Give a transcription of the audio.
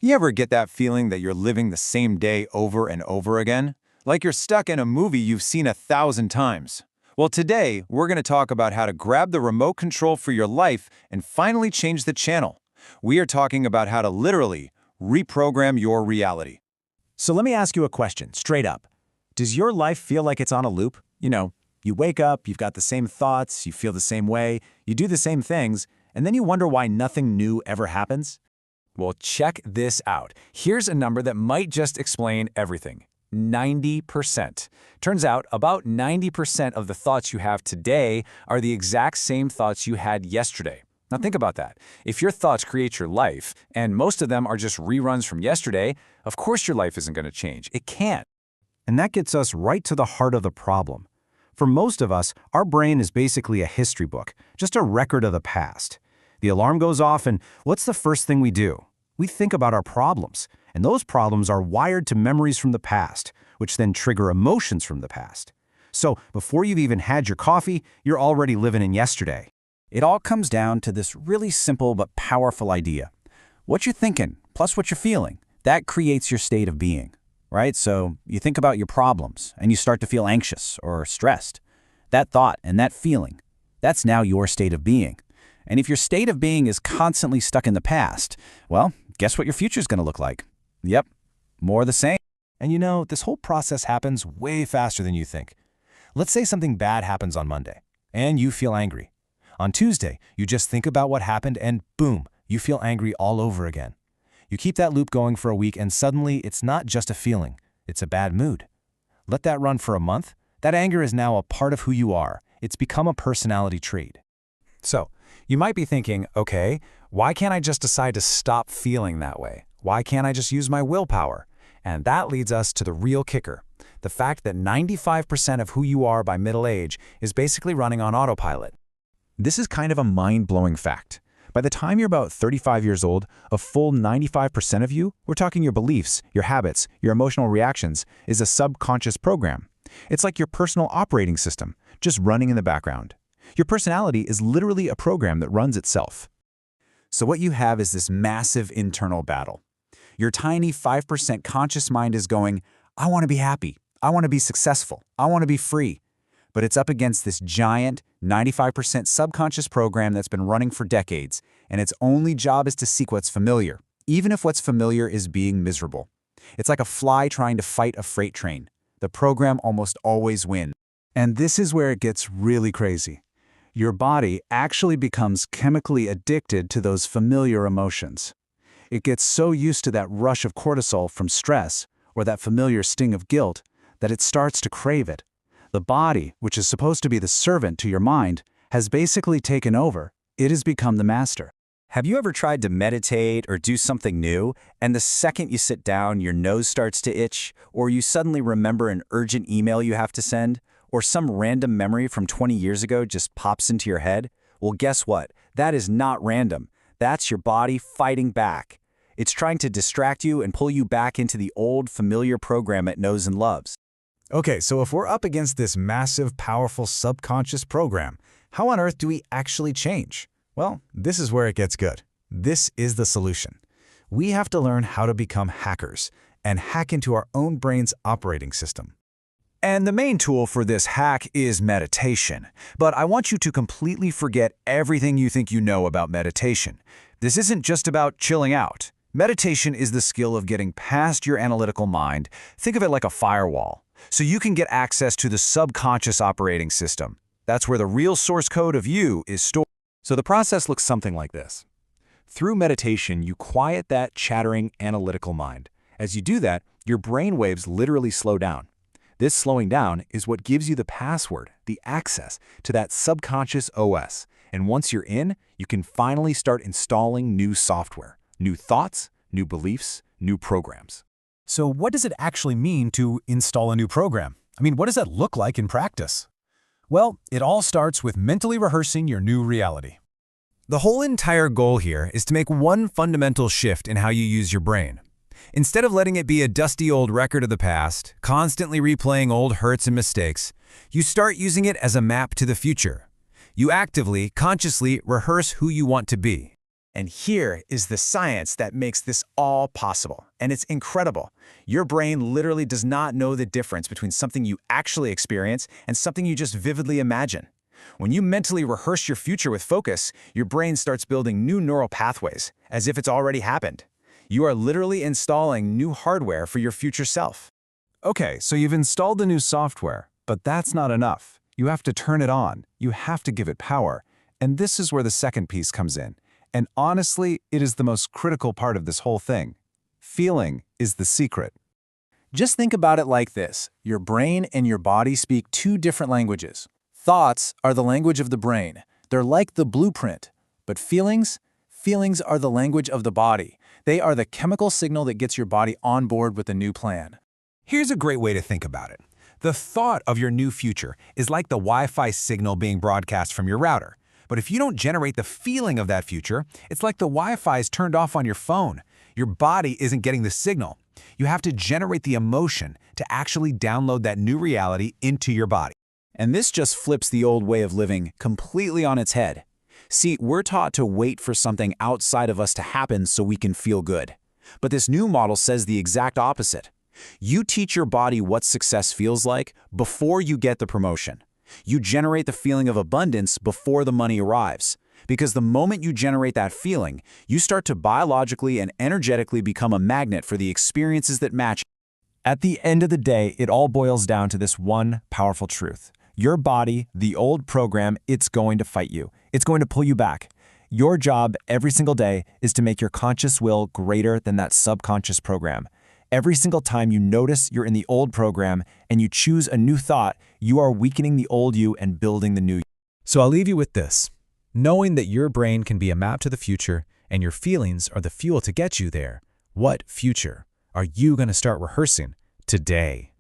You ever get that feeling that you're living the same day over and over again? Like you're stuck in a movie you've seen 1,000 times. Well, today, we're going to talk about how to grab the remote control for your life and finally change the channel. We are talking about how to literally reprogram your reality. So let me ask you a question, straight up. Does your life feel like it's on a loop? You wake up, you've got the same thoughts, you feel the same way, you do the same things, and then you wonder why nothing new ever happens? Well, check this out. Here's a number that might just explain everything. 90%. Turns out about 90% of the thoughts you have today are the exact same thoughts you had yesterday. Now think about that. If your thoughts create your life, and most of them are just reruns from yesterday, of course your life isn't going to change. It can't. And that gets us right to the heart of the problem. For most of us, our brain is basically a history book, just a record of the past. The alarm goes off, and what's the first thing we do? We think about our problems, and those problems are wired to memories from the past, which then trigger emotions from the past. So before you've even had your coffee, you're already living in yesterday. It all comes down to this really simple but powerful idea. What you're thinking, plus what you're feeling, that creates your state of being, right? So you think about your problems, and you start to feel anxious or stressed. That thought and that feeling, that's now your state of being. And if your state of being is constantly stuck in the past, well, guess what your future's going to look like? Yep, more of the same. And this whole process happens way faster than you think. Let's say something bad happens on Monday, and you feel angry. On Tuesday, you just think about what happened, and boom, you feel angry all over again. You keep that loop going for a week, and suddenly it's not just a feeling, it's a bad mood. Let that run for a month. That anger is now a part of who you are. It's become a personality trait. So, you might be thinking, okay, why can't I just decide to stop feeling that way? Why can't I just use my willpower? And that leads us to the real kicker, the fact that 95% of who you are by middle age is basically running on autopilot. This is kind of a mind-blowing fact. By the time you're about 35 years old, a full 95% of you, we're talking your beliefs, your habits, your emotional reactions, is a subconscious program. It's like your personal operating system, just running in the background. Your personality is literally a program that runs itself. So what you have is this massive internal battle. Your tiny 5% conscious mind is going, I want to be happy, I want to be successful, I want to be free. But it's up against this giant 95% subconscious program that's been running for decades, and its only job is to seek what's familiar, even if what's familiar is being miserable. It's like a fly trying to fight a freight train. The program almost always wins. And this is where it gets really crazy. Your body actually becomes chemically addicted to those familiar emotions. It gets so used to that rush of cortisol from stress or that familiar sting of guilt that it starts to crave it. The body, which is supposed to be the servant to your mind, has basically taken over. It has become the master. Have you ever tried to meditate or do something new, and the second you sit down, your nose starts to itch, or you suddenly remember an urgent email you have to send, or some random memory from 20 years ago just pops into your head? Well, guess what? That is not random. That's your body fighting back. It's trying to distract you and pull you back into the old, familiar program it knows and loves. Okay, so if we're up against this massive, powerful subconscious program, how on earth do we actually change? Well, this is where it gets good. This is the solution. We have to learn how to become hackers and hack into our own brain's operating system. And the main tool for this hack is meditation. But I want you to completely forget everything you think you know about meditation. This isn't just about chilling out. Meditation is the skill of getting past your analytical mind. Think of it like a firewall, so you can get access to the subconscious operating system. That's where the real source code of you is stored. So the process looks something like this. Through meditation, you quiet that chattering analytical mind. As you do that, your brain waves literally slow down. This slowing down is what gives you the password, the access to that subconscious OS. And once you're in, you can finally start installing new software, new thoughts, new beliefs, new programs. So what does it actually mean to install a new program? I mean, what does that look like in practice? Well, it all starts with mentally rehearsing your new reality. The whole entire goal here is to make one fundamental shift in how you use your brain. Instead of letting it be a dusty old record of the past, constantly replaying old hurts and mistakes, you start using it as a map to the future. You actively, consciously rehearse who you want to be. And here is the science that makes this all possible. And it's incredible. Your brain literally does not know the difference between something you actually experience and something you just vividly imagine. When you mentally rehearse your future with focus, your brain starts building new neural pathways, as if it's already happened. You are literally installing new hardware for your future self. Okay, so you've installed the new software, but that's not enough. You have to turn it on. You have to give it power. And this is where the second piece comes in. And honestly, it is the most critical part of this whole thing. Feeling is the secret. Just think about it like this. Your brain and your body speak two different languages. Thoughts are the language of the brain. They're like the blueprint. But feelings are the language of the body. They are the chemical signal that gets your body on board with the new plan. Here's a great way to think about it. The thought of your new future is like the Wi-Fi signal being broadcast from your router. But if you don't generate the feeling of that future, it's like the Wi-Fi is turned off on your phone. Your body isn't getting the signal. You have to generate the emotion to actually download that new reality into your body. And this just flips the old way of living completely on its head. See, we're taught to wait for something outside of us to happen so we can feel good. But this new model says the exact opposite. You teach your body what success feels like before you get the promotion. You generate the feeling of abundance before the money arrives. Because the moment you generate that feeling, you start to biologically and energetically become a magnet for the experiences that match. At the end of the day, it all boils down to this one powerful truth. Your body, the old program, it's going to fight you. It's going to pull you back. Your job every single day is to make your conscious will greater than that subconscious program. Every single time you notice you're in the old program and you choose a new thought, you are weakening the old you and building the new you. So I'll leave you with this. Knowing that your brain can be a map to the future and your feelings are the fuel to get you there, what future are you going to start rehearsing today?